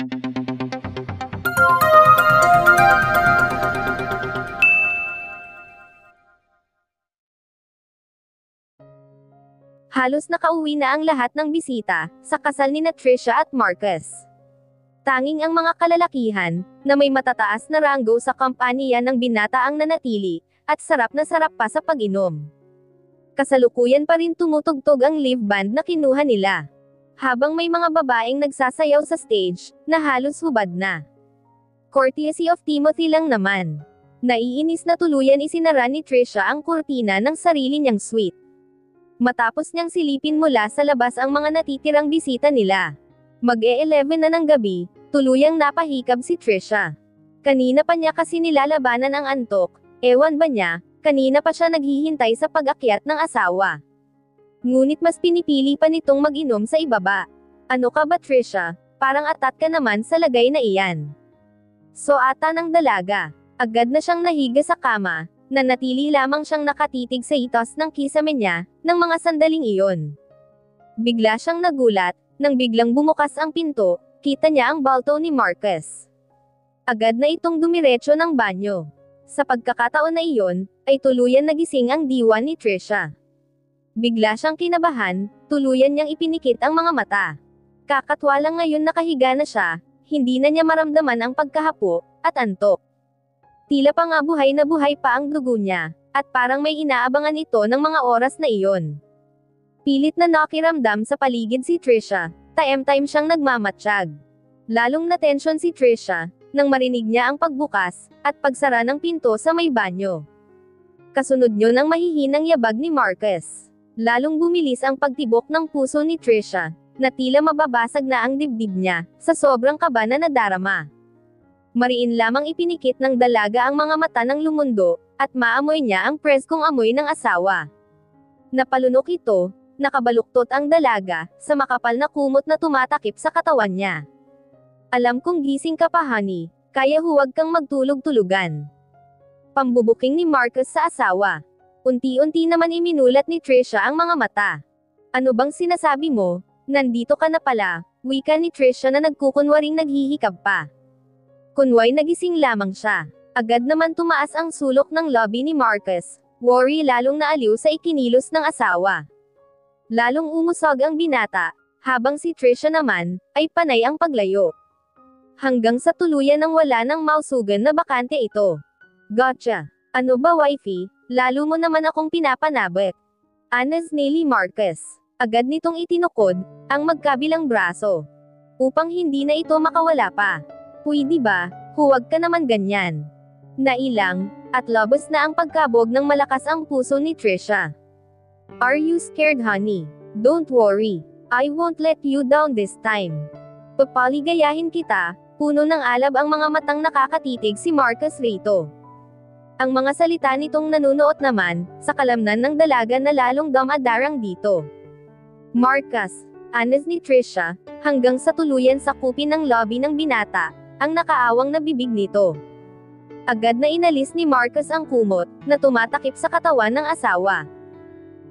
Halos nakauwi na ang lahat ng bisita sa kasal ni Trisha at Marcus. Tanging ang mga kalalakihan na may matataas na ranggo sa kampanya ng binata ang nanatili, at sarap pa sa pag-inom. Kasalukuyan pa rin tumutugtog ang live band na kinuha nila. Habang may mga babaeng nagsasayaw sa stage, na halos hubad na. Courtesy of Timothy lang naman. Naiinis na tuluyan isinara ni Trisha ang kurtina ng sarili niyang suite. Matapos niyang silipin mula sa labas ang mga natitirang bisita nila. Mag-11 na ng gabi, tuluyang napahikab si Trisha. Kanina pa niya kasi nilalabanan ang antok, ewan ba niya, kanina pa siya naghihintay sa pag-akyat ng asawa. Ngunit mas pinipili pa nitong mag-inom sa ibaba. Ano ka ba Trisha, parang atat ka naman sa lagay na iyan. So ata ng dalaga, agad na siyang nahiga sa kama, nanatili lamang siyang nakatitig sa itos ng kisame niya, ng mga sandaling iyon. Bigla siyang nagulat, nang biglang bumukas ang pinto, kita niya ang balto ni Marcus. Agad na itong dumiretso ng banyo. Sa pagkakataon na iyon, ay tuluyan nagising ang diwa ni Trisha. Bigla siyang kinabahan, tuluyan niyang ipinikit ang mga mata. Kakatwa lang ngayon nakahiga na siya, hindi na niya maramdaman ang pagkahapo, at antok. Tila pa nga buhay na buhay pa ang dugo niya, at parang may inaabangan ito ng mga oras na iyon. Pilit na nakiramdam sa paligid si Trisha, time siyang nagmamatsyag. Lalong natensyon si Trisha, nang marinig niya ang pagbukas, at pagsara ng pinto sa may banyo. Kasunod niyon ang mahihinang yabag ni Marcus. Lalong bumilis ang pagtibok ng puso ni Trisha, na tila mababasag na ang dibdib niya, sa sobrang kaba na nadarama. Mariin lamang ipinikit ng dalaga ang mga mata ng lumundo, at maamoy niya ang preskong amoy ng asawa. Napalunok ito, nakabaluktot ang dalaga, sa makapal na kumot na tumatakip sa katawan niya. Alam kong gising ka pa honey, kaya huwag kang magtulog-tulugan. Pambubuking ni Marcus sa asawa. Unti-unti naman iminulat ni Trisha ang mga mata. Ano bang sinasabi mo? Nandito ka na pala, wika ni Trisha na nagkukunwaring naghihikab pa. Kunway nagising lamang siya. Agad naman tumaas ang sulok ng lobby ni Marcus, worry lalong naaliw sa ikinilos ng asawa. Lalong umusog ang binata, habang si Trisha naman, ay panay ang paglayo. Hanggang sa tuluyan ng wala ng mausugan na bakante ito. Gotcha. Ano ba wifey, lalo mo naman akong pinapanabik. Anas ni Marcus. Agad nitong itinukod, ang magkabilang braso. Upang hindi na ito makawala pa. Pwede ba, huwag ka naman ganyan. Nailang, at labos na ang pagkabog ng malakas ang puso ni Trisha. Are you scared honey? Don't worry, I won't let you down this time. Papaligayahin kita, puno ng alab ang mga matang nakakatitig si Marcus rito. Ang mga salita nitong nanunuot naman, sa kalamnan ng dalaga na lalong dumadarang dito. Marcus, anas ni Trisha, hanggang sa tuluyan sakupin ng lobby ng binata, ang nakaawang na bibig nito. Agad na inalis ni Marcus ang kumot, na tumatakip sa katawan ng asawa.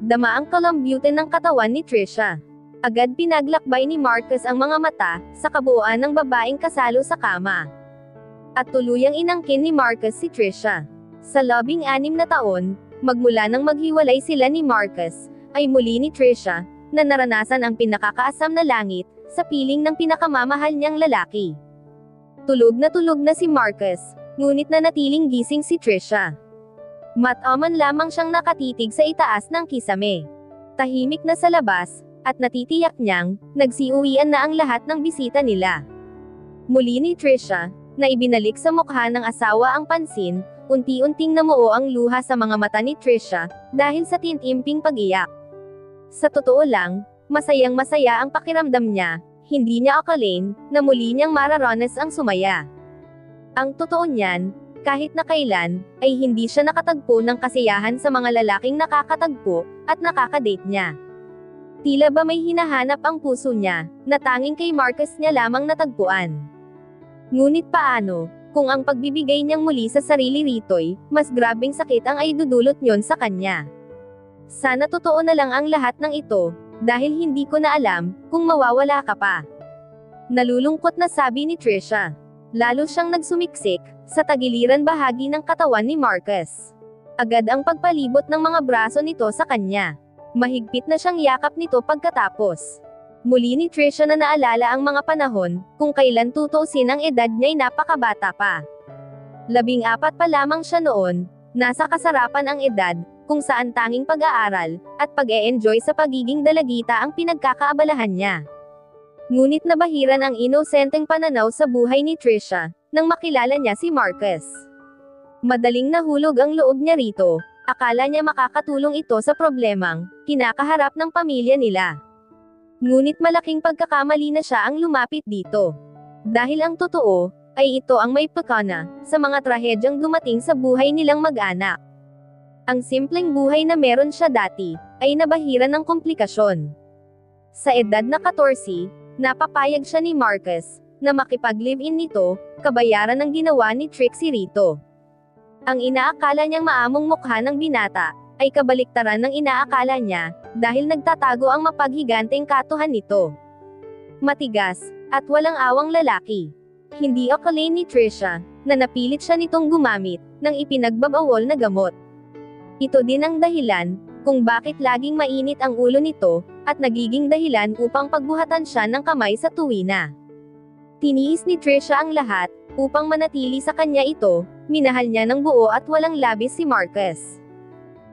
Dama ang kalambutan ng katawan ni Trisha. Agad pinaglakbay ni Marcus ang mga mata, sa kabuuan ng babaeng kasalo sa kama. At tuluyang inangkin ni Marcus si Trisha. Sa labing 6 na taon, magmula nang maghiwalay sila ni Marcus, ay muli ni Trisha, na naranasan ang pinakakaasam na langit, sa piling ng pinakamamahal niyang lalaki. Tulog na si Marcus, ngunit nanatiling gising si Trisha. Mataman lamang siyang nakatitig sa itaas ng kisame. Tahimik na sa labas, at natitiyak niyang, nagsiuwian na ang lahat ng bisita nila. Muli ni Trisha, na ibinalik sa mukha ng asawa ang pansin, unti-unting namuo ang luha sa mga mata ni Trisha, dahil sa tintimping pag-iyak. Sa totoo lang, masayang-masaya ang pakiramdam niya. Hindi niya akalain, na muli niyang mararanas ang sumaya. Ang totoo niyan, kahit na kailan, ay hindi siya nakatagpo ng kasiyahan sa mga lalaking nakakatagpo, at nakakadate niya. Tila ba may hinahanap ang puso niya, na tanging kay Marcus niya lamang natagpuan. Ngunit paano, kung ang pagbibigay niyang muli sa sarili rito'y, mas grabing sakit ang ay dudulot niyon sa kanya. Sana totoo na lang ang lahat ng ito, dahil hindi ko na alam, kung mawawala ka pa. Nalulungkot na sabi ni Trisha. Lalo siyang nagsumiksik sa tagiliran bahagi ng katawan ni Marcus. Agad ang pagpalibot ng mga braso nito sa kanya. Mahigpit na siyang yakap nito pagkatapos. Muli ni Trisha na naalala ang mga panahon kung kailan tutuusin ang edad niya'y napakabata pa. 14 pa lamang siya noon, nasa kasarapan ang edad, kung saan tanging pag-aaral at pag-e-enjoy sa pagiging dalagita ang pinagkakaabalahan niya. Ngunit nabahiran ang inosenteng pananaw sa buhay ni Trisha, nang makilala niya si Marcus. Madaling nahulog ang loob niya rito, akala niya makakatulong ito sa problemang kinakaharap ng pamilya nila. Ngunit malaking pagkakamali na siya ang lumapit dito. Dahil ang totoo, ay ito ang may pakana sa mga trahedyang dumating sa buhay nilang mag-anak. Ang simpleng buhay na meron siya dati, ay nabahiran ng komplikasyon. Sa edad na 14, napapayag siya ni Marcus na makipag-live-in nito, kabayaran ng ginawa ni Trixie rito. Ang inaakala niyang maamong mukha ng binata, ay kabaliktaran ng inaakala niya, dahil nagtatago ang mapaghiganteng katuhan nito. Matigas, at walang awang lalaki. Hindi akalain ni Trisha, na napilit siya nitong gumamit, ng ipinagbabawal na gamot. Ito din ang dahilan, kung bakit laging mainit ang ulo nito, at nagiging dahilan upang pagbuhatan siya ng kamay sa tuwina. Tiniis ni Trisha ang lahat, upang manatili sa kanya ito, minahal niya ng buo at walang labis si Marcus.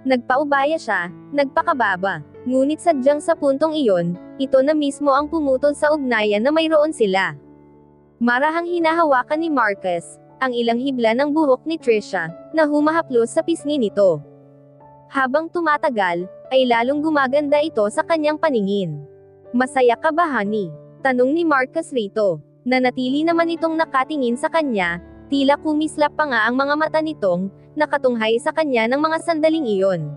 Nagpaubaya siya, nagpakababa, ngunit sadyang sa puntong iyon, ito na mismo ang pumutol sa ugnayan na mayroon sila. Marahang hinahawakan ni Marcus, ang ilang hibla ng buhok ni Trisha, na humahaplos sa pisngi nito. Habang tumatagal, ay lalong gumaganda ito sa kanyang paningin. Masaya ka ba, honey? Tanong ni Marcus rito. Nanatili naman itong nakatingin sa kanya, tila kumislap pa nga ang mga mata nitong, nakatunghay sa kanya ng mga sandaling iyon.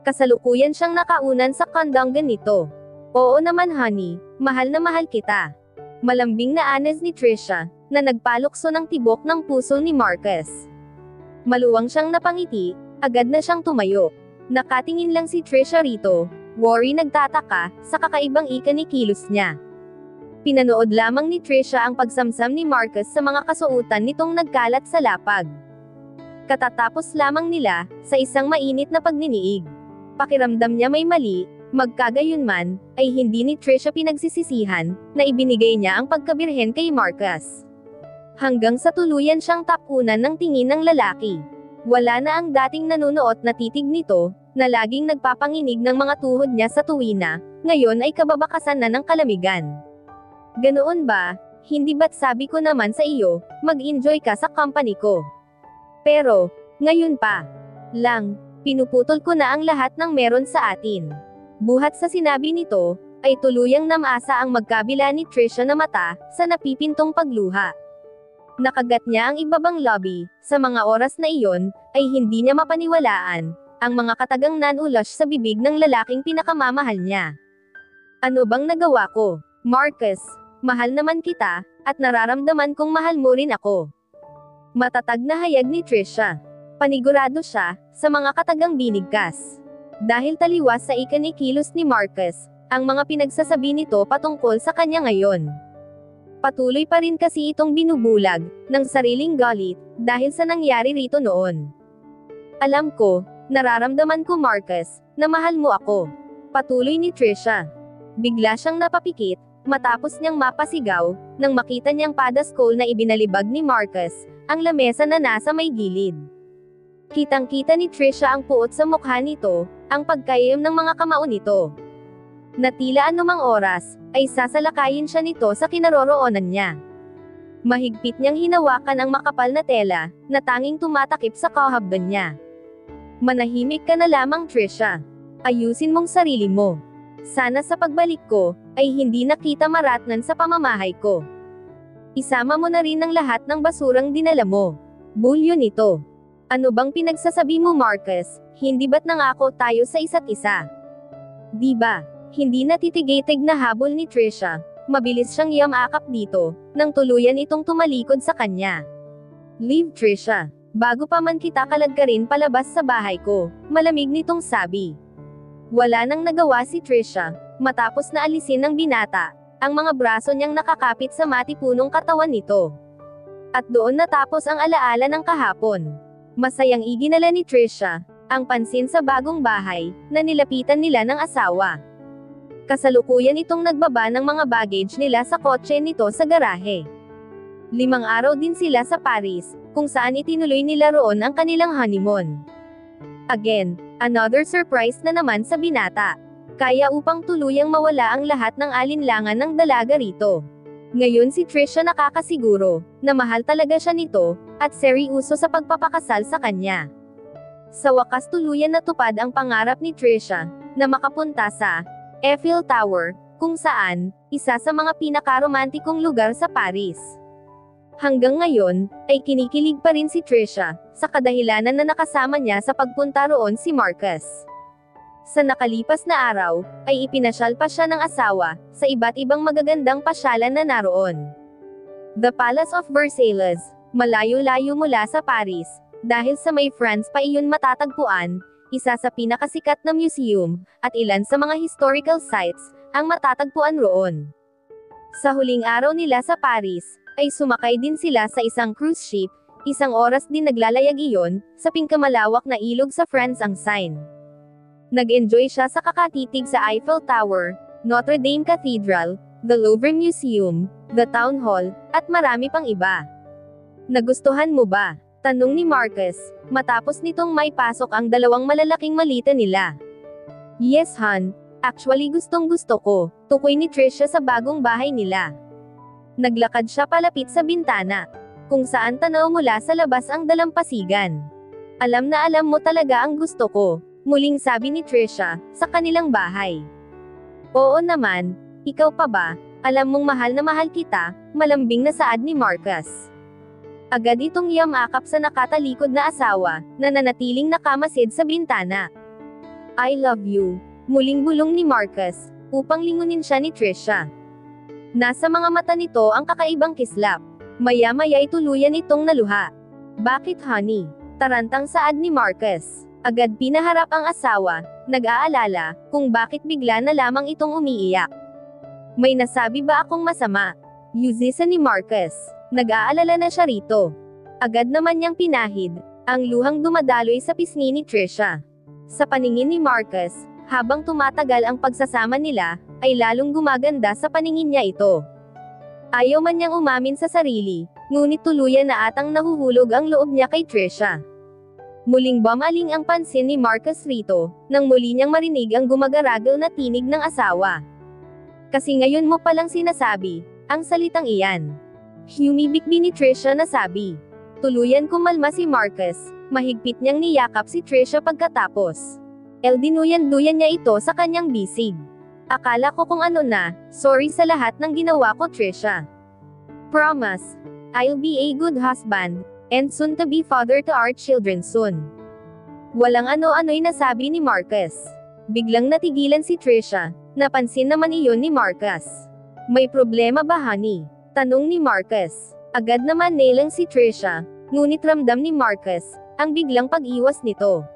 Kasalukuyan siyang nakaunan sa kandanggan nito. Oo naman, honey, mahal na mahal kita. Malambing na anes ni Trisha, na nagpalukso ng tibok ng puso ni Marcus. Maluwang siyang napangiti, agad na siyang tumayo. Nakatingin lang si Trisha rito, worry nagtataka, sa kakaibang ika ni kilos niya. Pinanood lamang ni Trisha ang pagsamsam ni Marcus sa mga kasuotan nitong nagkalat sa lapag. Katatapos lamang nila, sa isang mainit na pagniniig. Pakiramdam niya may mali, magkagayunman, ay hindi ni Trisha pinagsisisihan, na ibinigay niya ang pagkabirhen kay Marcus. Hanggang sa tuluyan siyang tapunan ng tingin ng lalaki. Wala na ang dating nanunuot na titig nito, na laging nagpapanginig ng mga tuhod niya sa tuwina, ngayon ay kababakasan na ng kalamigan. Ganoon ba? Hindi ba't sabi ko naman sa iyo, mag-enjoy ka sa company ko? Pero, ngayon pa lang, pinuputol ko na ang lahat ng meron sa atin. Buhat sa sinabi nito, ay tuluyang namasa ang magkabila ni Trisha na mata, sa napipintong pagluha. Nakagat niya ang ibabang lobby, sa mga oras na iyon, ay hindi niya mapaniwalaan, ang mga katagang nanulas sa bibig ng lalaking pinakamamahal niya. Ano bang nagawa ko? Marcus, mahal naman kita, at nararamdaman kong mahal mo rin ako. Matatag na hayag ni Trisha. Panigurado siya, sa mga katagang binigkas. Dahil taliwas sa ikanikilos ni Marcus, ang mga pinagsasabi nito patungkol sa kanya ngayon. Patuloy pa rin kasi itong binubulag, ng sariling galit, dahil sa nangyari rito noon. Alam ko, nararamdaman ko Marcus, na mahal mo ako. Patuloy ni Trisha. Bigla siyang napapikit, matapos niyang mapasigaw, nang makita niyang padaskol na ibinalibag ni Marcus, ang lamesa na nasa may gilid. Kitang-kita ni Trisha ang puot sa mukha nito, ang pagkayam ng mga kamao nito. Na tila anumang oras, ay sasalakayin siya nito sa kinaroroonan niya. Mahigpit niyang hinawakan ang makapal na tela, na tanging tumatakip sa kahabdan niya. Manahimik ka na lamang, Trisha. Ayusin mong sarili mo. Sana sa pagbalik ko, ay hindi na kita maratnan sa pamamahay ko. Isama mo na rin ang lahat ng basurang dinala mo. Bulyo nito. Ano bang pinagsasabi mo, Marcus? Hindi ba't nangako tayo sa isa't isa? Di ba? Hindi natitigitig na habol ni Trisha. Mabilis siyang yamakap dito, nang tuluyan itong tumalikod sa kanya. Leave, Trisha. Bago pa man kita kaladkarin palabas sa bahay ko, malamig nitong sabi. Wala nang nagawa si Trisha, matapos na alisin ng binata, ang mga braso niyang nakakapit sa matipunong katawan nito. At doon natapos ang alaala ng kahapon. Masayang iginala ni Trisha ang pansin sa bagong bahay na nilapitan nila ng asawa. Kasalukuyan itong nagbaba ng mga baggage nila sa kotse nito sa garahe. 5 araw din sila sa Paris, kung saan itinuloy nila roon ang kanilang honeymoon. Again, another surprise na naman sa binata. Kaya upang tuluyang mawala ang lahat ng alinlangan ng dalaga rito. Ngayon si Trisha nakakasiguro na mahal talaga siya nito, at seryoso sa pagpapakasal sa kanya. Sa wakas tuluyan natupad ang pangarap ni Trisha na makapunta sa Eiffel Tower, kung saan isa sa mga pinakaromantikong lugar sa Paris. Hanggang ngayon ay kinikilig pa rin si Trisha sa kadahilanan na nakasama niya sa pagpunta roon si Marcus. Sa nakalipas na araw, ay ipinasyal pa siya ng asawa sa iba't ibang magagandang pasyalan na naroon. The Palace of Versailles, malayo-layo mula sa Paris, dahil sa may France pa iyon matatagpuan, isa sa pinakasikat na museum, at ilan sa mga historical sites, ang matatagpuan roon. Sa huling araw nila sa Paris, ay sumakay din sila sa isang cruise ship, 1 oras din naglalayag iyon, sa pinkamalawak na ilog sa France ang Seine. Nag-enjoy siya sa kakatitig sa Eiffel Tower, Notre Dame Cathedral, the Louvre Museum, the Town Hall, at marami pang iba. Nagustuhan mo ba? Tanong ni Marcus, matapos nitong may pasok ang 2 malalaking malita nila. Yes hon, actually gustong-gusto ko, tukoy ni Trisha sa bagong bahay nila. Naglakad siya palapit sa bintana, kung saan tanaw mula sa labas ang dalampasigan. Alam na alam mo talaga ang gusto ko, muling sabi ni Trisha, sa kanilang bahay. Oo naman, ikaw pa ba? Alam mong mahal na mahal kita, malambing na saad ni Marcus. Agad itong yamakap sa nakatalikod na asawa, na nanatiling nakamasid sa bintana. I love you, muling bulong ni Marcus, upang lingunin siya ni Trisha. Nasa mga mata nito ang kakaibang kislap. Maya-maya ay tuluyan itong naluha. Bakit honey? Tarantang saad ni Marcus. Agad pinaharap ang asawa, nag-aalala, kung bakit bigla na lamang itong umiiyak. May nasabi ba akong masama? Yuzisa ni Marcus. Nag-aalala na siya rito. Agad naman niyang pinahid, ang luhang dumadaloy sa pisngi ni Trisha. Sa paningin ni Marcus, habang tumatagal ang pagsasama nila, ay lalong gumaganda sa paningin niya ito. Ayaw man niyang umamin sa sarili, ngunit tuluyan na atang nahuhulog ang loob niya kay Trisha. Muling bumaling ang pansin ni Marcus rito, nang muli niyang marinig ang gumagaragal na tinig ng asawa. Kasi ngayon mo palang sinasabi, ang salitang iyan. Humibikbi ni Trisha na sabi. Tuluyan kumalma si Marcus, mahigpit niyang niyakap si Trisha pagkatapos. Dinuyan-duyan niya ito sa kanyang bisig. Akala ko kung ano na, sorry sa lahat ng ginawa ko Trisha. Promise, I'll be a good husband, and soon to be father to our children soon. Walang ano-ano'y nasabi ni Marcus. Biglang natigilan si Trisha, napansin naman iyon ni Marcus. May problema ba honey? Tanong ni Marcus. Agad naman nilang si Trisha, ngunit ramdam ni Marcus, ang biglang pag-iwas nito.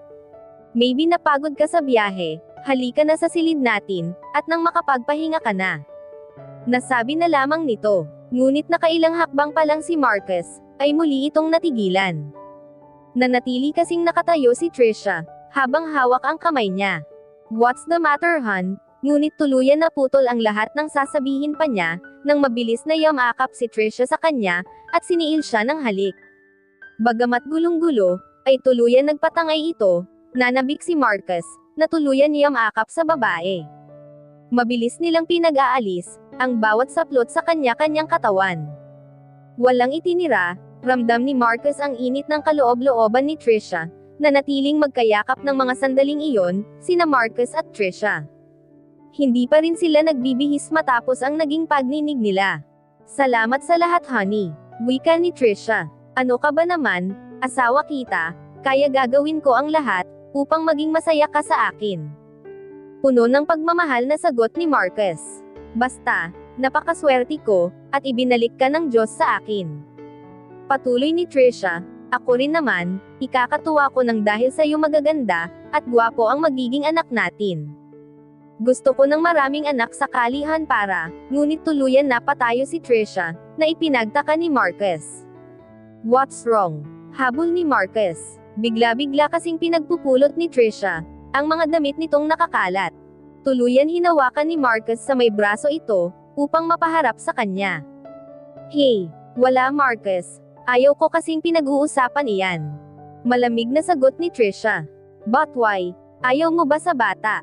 Maybe napagod ka sa biyahe, halika na sa silid natin, at nang makapagpahinga ka na. Nasabi na lamang nito, ngunit nakailang hakbang pa lang si Marcus, ay muli itong natigilan. Nanatili kasing nakatayo si Trisha, habang hawak ang kamay niya. What's the matter hon? Ngunit tuluyan na putol ang lahat ng sasabihin pa niya, nang mabilis na yamakap si Trisha sa kanya, at siniil siya ng halik. Bagamat gulong-gulo, ay tuluyan nagpatangay ito, nanabik si Marcus, na tuluyan yamakap sa babae. Mabilis nilang pinag-aalis, ang bawat saplot sa kanya-kanyang katawan. Walang itinira, ramdam ni Marcus ang init ng kaloob-looban ni Trisha, na natiling magkayakap ng mga sandaling iyon, sina Marcus at Trisha. Hindi pa rin sila nagbibihis matapos ang naging pagninig nila. Salamat sa lahat honey, wika ni Trisha. Ano ka ba naman, asawa kita, kaya gagawin ko ang lahat, upang maging masaya ka sa akin. Puno ng pagmamahal na sagot ni Marcus. Basta, napakaswerte ko, at ibinalik ka ng Diyos sa akin. Patuloy ni Trisha, ako rin naman, ikakatuwa ko ng dahil sa iyo magaganda, at gwapo ang magiging anak natin. Gusto ko ng maraming anak sa kalihan para, ngunit tuluyan na patayo si Trisha, na ipinagtaka ni Marcus. What's wrong? Habol ni Marcus. Bigla-bigla kasing pinagpupulot ni Trisha, ang mga damit nitong nakakalat. Tuluyan hinawakan ni Marcus sa may braso ito, upang mapaharap sa kanya. Hey, wala Marcus. Ayaw ko kasing pinag-uusapan iyan. Malamig na sagot ni Trisha. But why? Ayaw mo ba sa bata?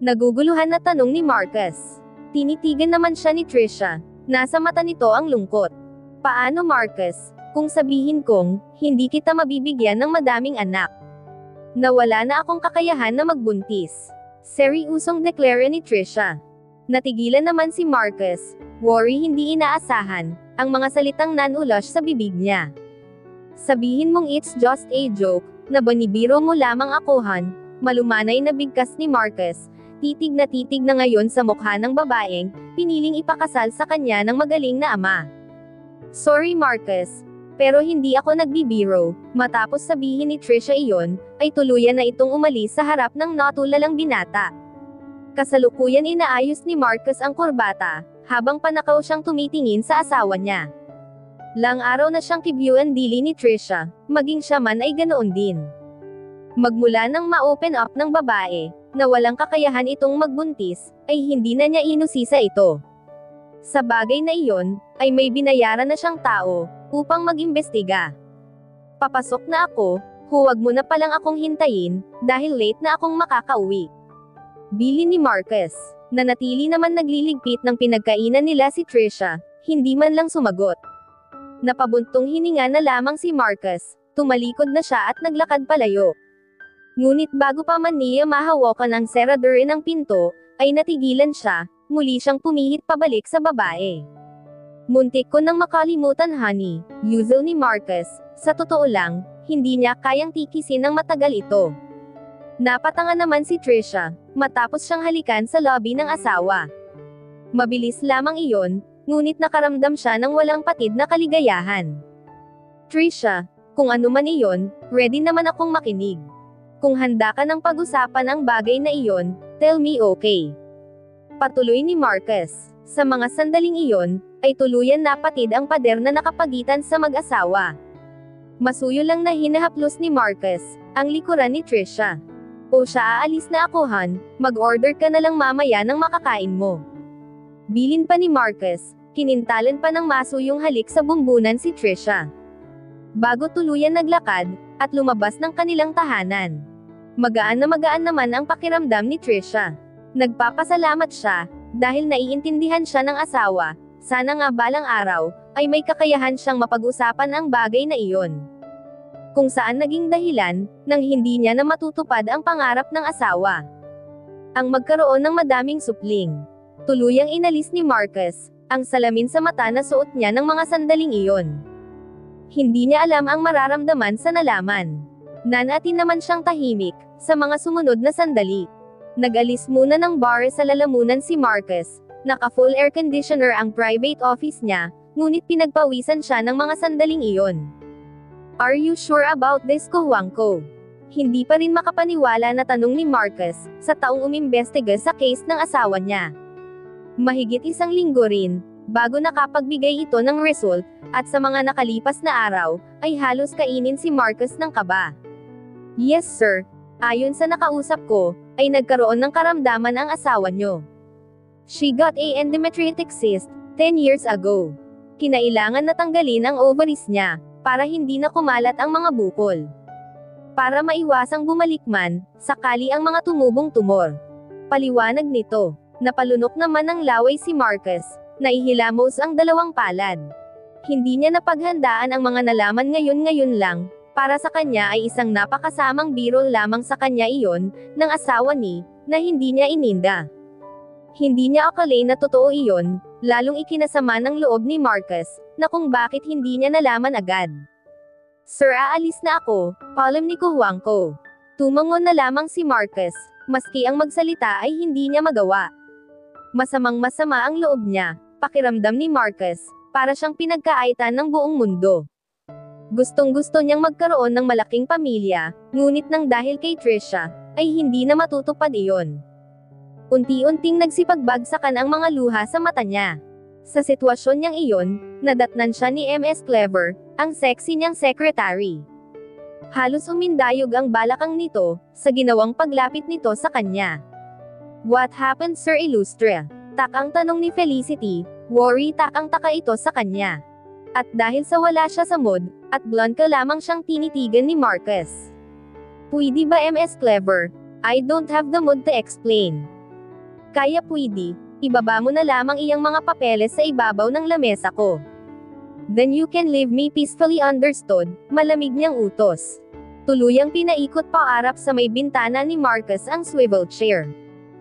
Naguguluhan na tanong ni Marcus. Tinitigan naman siya ni Trisha. Nasa mata nito ang lungkot. Paano Marcus, kung sabihin kong, hindi kita mabibigyan ng madaming anak? Nawala na akong kakayahan na magbuntis. Seryosong deklara ni Trisha. Natigilan naman si Marcus. Worry hindi inaasahan, ang mga salitang non-ulush sa bibig niya. Sabihin mong it's just a joke, na banibiro mo lamang akuhan, malumanay na bigkas ni Marcus, titig na ngayon sa mukha ng babaeng, piniling ipakasal sa kanya ng magaling na ama. Sorry Marcus, pero hindi ako nagbibiro. Matapos sabihin ni Trisha iyon, ay tuluyan na itong umalis sa harap ng natulalang binata. Kasalukuyan inaayos ni Marcus ang kurbata, habang panakaw siyang tumitingin sa asawa niya. Lang araw na siyang kibyuan dili ni Trisha, maging siya man ay ganoon din. Magmula nang ma-open up ng babae, na walang kakayahan itong magbuntis, ay hindi na niya inusisa ito. Sa bagay na iyon, ay may binayaran na siyang tao, upang mag-imbestiga. Papasok na ako, huwag mo na palang akong hintayin, dahil late na akong makakauwi. Bili ni Marcus. Nanatili naman nagliligpit ng pinagkainan nila si Trisha, hindi man lang sumagot. Napabuntong hininga na lamang si Marcus, tumalikod na siya at naglakad palayo. Ngunit bago pa man niya mahawakan ang serador ng pinto, ay natigilan siya, muli siyang pumihit pabalik sa babae. Muntik ko nang makalimutan honey, usual ni Marcus, sa totoo lang, hindi niya kayang tikisin ng matagal ito. Napatanga naman si Trisha, matapos siyang halikan sa lobby ng asawa. Mabilis lamang iyon, ngunit nakaramdam siya ng walang patid na kaligayahan. Trisha, kung ano man iyon, ready naman akong makinig. Kung handa ka ng pag-usapan ang bagay na iyon, tell me okay. Patuloy ni Marcus. Sa mga sandaling iyon, ay tuluyan na patid ang pader na nakapagitan sa mag-asawa. Masuyo lang na hinahaplos ni Marcus, ang likuran ni Trisha. O siya aalis na ako han, mag-order ka na lang mamaya ng makakain mo. Bilin pa ni Marcus, kinintalan pa ng masuyong halik sa bumbunan si Trisha. Bago tuluyan naglakad, at lumabas ng kanilang tahanan. Magaan naman ang pakiramdam ni Trisha. Nagpapasalamat siya, dahil naiintindihan siya ng asawa, sana nga balang araw, ay may kakayahan siyang mapag-usapan ang bagay na iyon. Kung saan naging dahilan, nang hindi niya na matutupad ang pangarap ng asawa. Ang magkaroon ng madaming supling. Tuluyang inalis ni Marcus, ang salamin sa mata na suot niya ng mga sandaling iyon. Hindi niya alam ang mararamdaman sa nalaman. Nanatin naman siyang tahimik, sa mga sumunod na sandali. Nag-alis muna ng bar sa lalamunan si Marcus, naka-full air conditioner ang private office niya, ngunit pinagpawisan siya ng mga sandaling iyon. Are you sure about this Kuwangko? Hindi pa rin makapaniwala na tanong ni Marcus, sa taong umimbestiga sa case ng asawa niya. Mahigit isang linggo rin, bago nakapagbigay ito ng result, at sa mga nakalipas na araw, ay halos kainin si Marcus ng kaba. Yes sir, ayon sa nakausap ko, ay nagkaroon ng karamdaman ang asawa niyo. She got a endometriotic cyst, 10 years ago. Kinailangan na tanggalin ang ovaries niya, para hindi na kumalat ang mga bukol. Para maiwasang bumalik man, sakali ang mga tumubong tumor. Paliwanag nito, napalunok naman ng laway si Marcus, naihilamos ang dalawang palad. Hindi niya napaghandaan ang mga nalaman ngayon lang, para sa kanya ay isang napakasamang biro lamang sa kanya iyon, ng asawa na hindi niya ininda. Hindi niya akalain na totoo iyon, lalong ikinasama ng loob ni Marcus, na kung bakit hindi niya nalaman agad. Sir aalis na ako, palam ni Kuwangko. Tumangon na lamang si Marcus, maski ang magsalita ay hindi niya magawa. Masamang-masama ang loob niya, pakiramdam ni Marcus, para siyang pinagkaaitan ng buong mundo. Gustong-gusto niyang magkaroon ng malaking pamilya, ngunit nang dahil kay Trisha, ay hindi na matutupad iyon. Unti-unting nagsipagbagsakan ang mga luha sa mata niya. Sa sitwasyon niyang iyon, nadatnan siya ni MS Clever, ang sexy niyang secretary. Halos umindayog ang balakang nito, sa ginawang paglapit nito sa kanya. "What happened, Sir Illustre?" Takang tanong ni Felicity, worry takang taka ito sa kanya. At dahil sa wala siya sa mood, at blonde ka lamang siyang tinitigan ni Marcus. "Pwede ba MS Clever? I don't have the mood to explain." "Kaya pwede, ibaba mo na lamang iyang mga papeles sa ibabaw ng lamesa ko. Then you can leave me peacefully, understood?" Malamig niyang utos. Tuluyang pinaikot paarap sa may bintana ni Marcus ang swivel chair.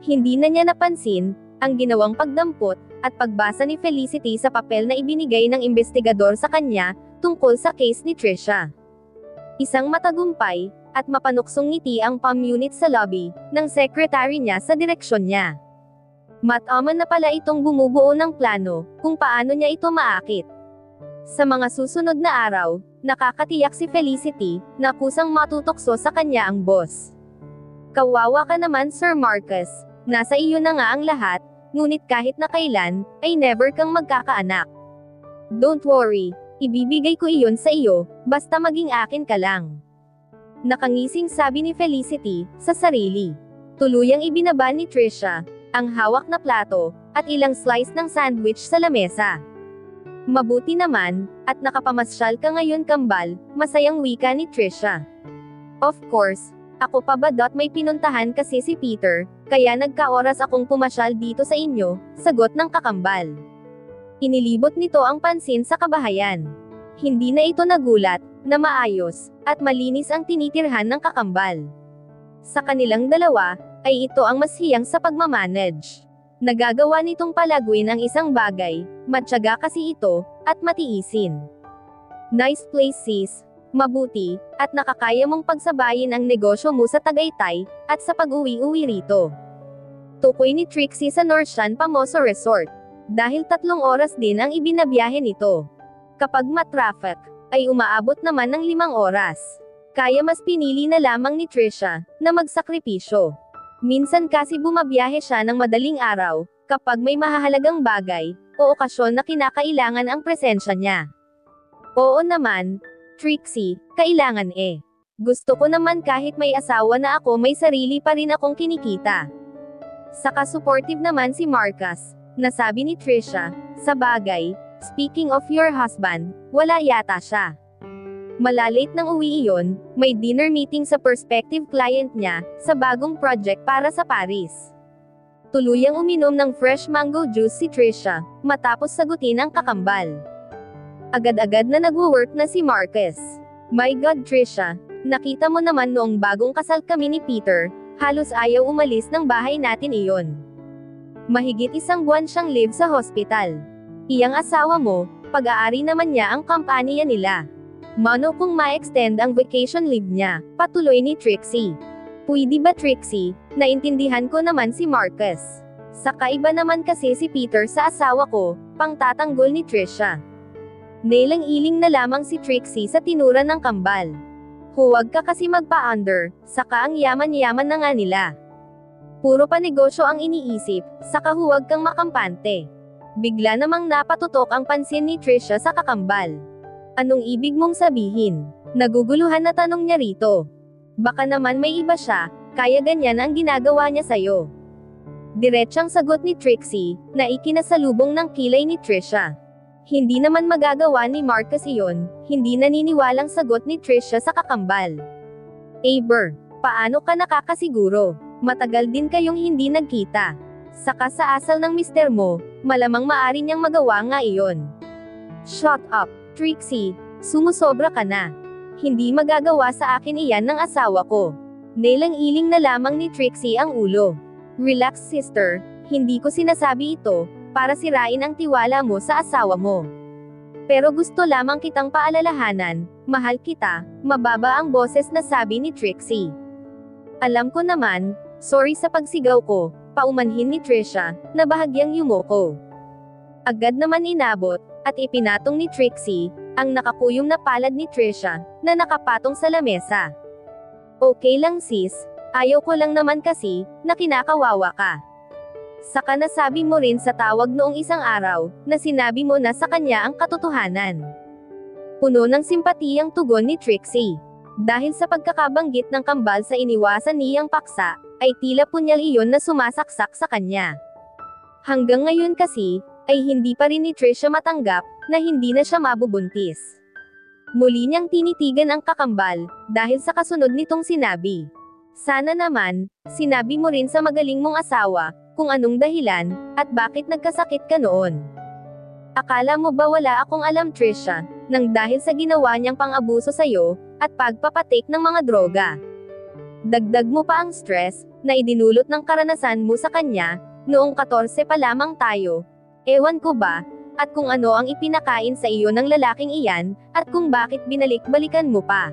Hindi na niya napansin ang ginawang pagdampot at pagbasa ni Felicity sa papel na ibinigay ng investigador sa kanya tungkol sa case ni Trisha. Isang matagumpay at mapanuksong ngiti ang palm unit sa lobby ng secretary niya sa direksyon niya. Mataman na pala itong bumubuo ng plano kung paano niya ito maakit. Sa mga susunod na araw, nakakatiyak si Felicity na kusang matutokso sa kanya ang boss. "Kawawa ka naman, Sir Marcus. Nasa iyo na nga ang lahat, ngunit kahit na kailan, ay never kang magkakaanak. Don't worry, ibibigay ko iyon sa iyo, basta maging akin ka lang." Nakangising sabi ni Felicity sa sarili. Tuluyang ibinaba ni Trisha ang hawak na plato at ilang slice ng sandwich sa lamesa. "Mabuti naman, at nakapamasyal ka ngayon, kambal," masayang wika ni Trisha. "Of course, ako pa ba may pinuntahan kasi si Peter, kaya nagkaoras akong pumasyal dito sa inyo," sagot ng kakambal. Inilibot nito ang pansin sa kabahayan. Hindi na ito nagulat, na maayos, at malinis ang tinitirhan ng kakambal. Sa kanilang dalawa, ay ito ang mas hiyang sa pagmamanage. Nagagawa nitong palaguin ang isang bagay, matyaga kasi ito, at matiisin. "Nice place, sis. Mabuti, at nakakaya mong pagsabayin ang negosyo mo sa Tagaytay, at sa pag-uwi-uwi rito." Tukoy ni Trixie sa Northshan Pamoso Resort. Dahil 3 oras din ang ibinabiyahe nito. Kapag matraffic, ay umaabot naman ng 5 oras. Kaya mas pinili na lamang ni Trisha, na magsakripisyo. Minsan kasi bumabiyahe siya ng madaling araw, kapag may mahahalagang bagay, o okasyon na kinakailangan ang presensya niya. "Oo naman, Trixie, kailangan eh. Gusto ko naman kahit may asawa na ako, may sarili pa rin akong kinikita." Saka supportive naman si Marcus, nasabi ni Trisha. "Sa bagay, speaking of your husband, wala yata siya. Malalate nang uwi iyon, may dinner meeting sa prospective client niya, sa bagong project para sa Paris." Tuluyang uminom ng fresh mango juice si Trisha, matapos sagutin ang kakambal. Agad-agad na nagwo-work na si Marcus. "My God, Trisha, nakita mo naman noong bagong kasal kami ni Peter, halos ayaw umalis ng bahay natin iyon. Mahigit 1 buwan siyang live sa hospital. Iyang asawa mo, pag-aari naman niya ang kampanya nila. Mano kung ma-extend ang vacation leave niya," patuloy ni Trixie. "Pwede ba, Trixie? Naintindihan ko naman si Marcus. Saka iba naman kasi si Peter sa asawa ko," pangtatanggol ni Trisha. Nailang-iling na lamang si Trixie sa tinura ng kambal. "Huwag ka kasi magpa-under, saka ang yaman-yaman na nga nila. Puro pa negosyo ang iniisip, saka huwag kang makampante." Bigla namang napatutok ang pansin ni Trisha sa kakambal. "Anong ibig mong sabihin?" Naguguluhan na tanong niya rito. "Baka naman may iba siya, kaya ganyan ang ginagawa niya sa'yo." Diretsang sagot ni Trixie, na ikinasalubong ng kilay ni Trisha. Hindi naman magagawa ni Marcus iyon, hindi naniniwalang sagot ni Trisha sa kakambal. "Aber, paano ka nakakasiguro? Matagal din kayong hindi nagkita. Saka sa asal ng mister mo, malamang maari niyang magawa nga iyon." "Shut up, Trixie, sumusobra ka na. Hindi magagawa sa akin iyan ng asawa ko." Nailang-iling na lamang ni Trixie ang ulo. "Relax, sister, hindi ko sinasabi ito para sirain ang tiwala mo sa asawa mo. Pero gusto lamang kitang paalalahanan, mahal kita." Mababa ang boses na sabi ni Trixie. "Alam ko naman, sorry sa pagsigaw ko," paumanhin ni Trisha, na bahagyang yumuko. Agad naman inabot, at ipinatong ni Trixie, ang nakakuyom na palad ni Trisha, na nakapatong sa lamesa. "Okay lang sis, ayaw ko lang naman kasi, na kinakawawa ka. Saka nasabi mo rin sa tawag noong isang araw, na sinabi mo na sa kanya ang katotohanan. Puno ng simpatiyang tugon ni Trixie. Dahil sa pagkakabanggit ng kambal sa iniwasan niyang paksa, ay tila punyal iyon na sumasaksak sa kanya. Hanggang ngayon kasi, ay hindi pa rin ni Trisha matanggap, na hindi na siya mabubuntis. Muli niyang tinitigan ang kakambal, dahil sa kasunod nitong sinabi. Sana naman, sinabi mo rin sa magaling mong asawa, kung anong dahilan, at bakit nagkasakit ka noon. Akala mo ba wala akong alam Trisha, nang dahil sa ginawa niyang pang-abuso sa'yo, at pagpapatake ng mga droga. Dagdag mo pa ang stress, na idinulot ng karanasan mo sa kanya, noong 14 pa lamang tayo. Ewan ko ba, at kung ano ang ipinakain sa iyo ng lalaking iyan, at kung bakit binalik-balikan mo pa.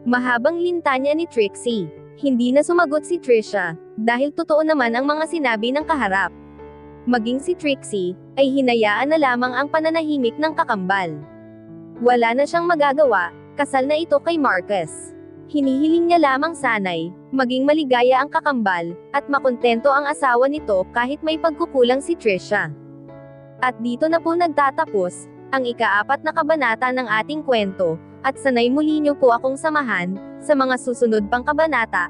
Mahabang lintanya ni Trixie. Hindi na sumagot si Trisha, dahil totoo naman ang mga sinabi ng kaharap. Maging si Trixie, ay hinayaan na lamang ang pananahimik ng kakambal. Wala na siyang magagawa, kasal na ito kay Marcus. Hinihiling niya lamang sanay, maging maligaya ang kakambal, at makontento ang asawa nito kahit may pagkukulang si Trisha. At dito na po nagtatapos, ang ika-4 na kabanata ng ating kwento, at sanay muli niyo po akong samahan, sa mga susunod pang kabanata.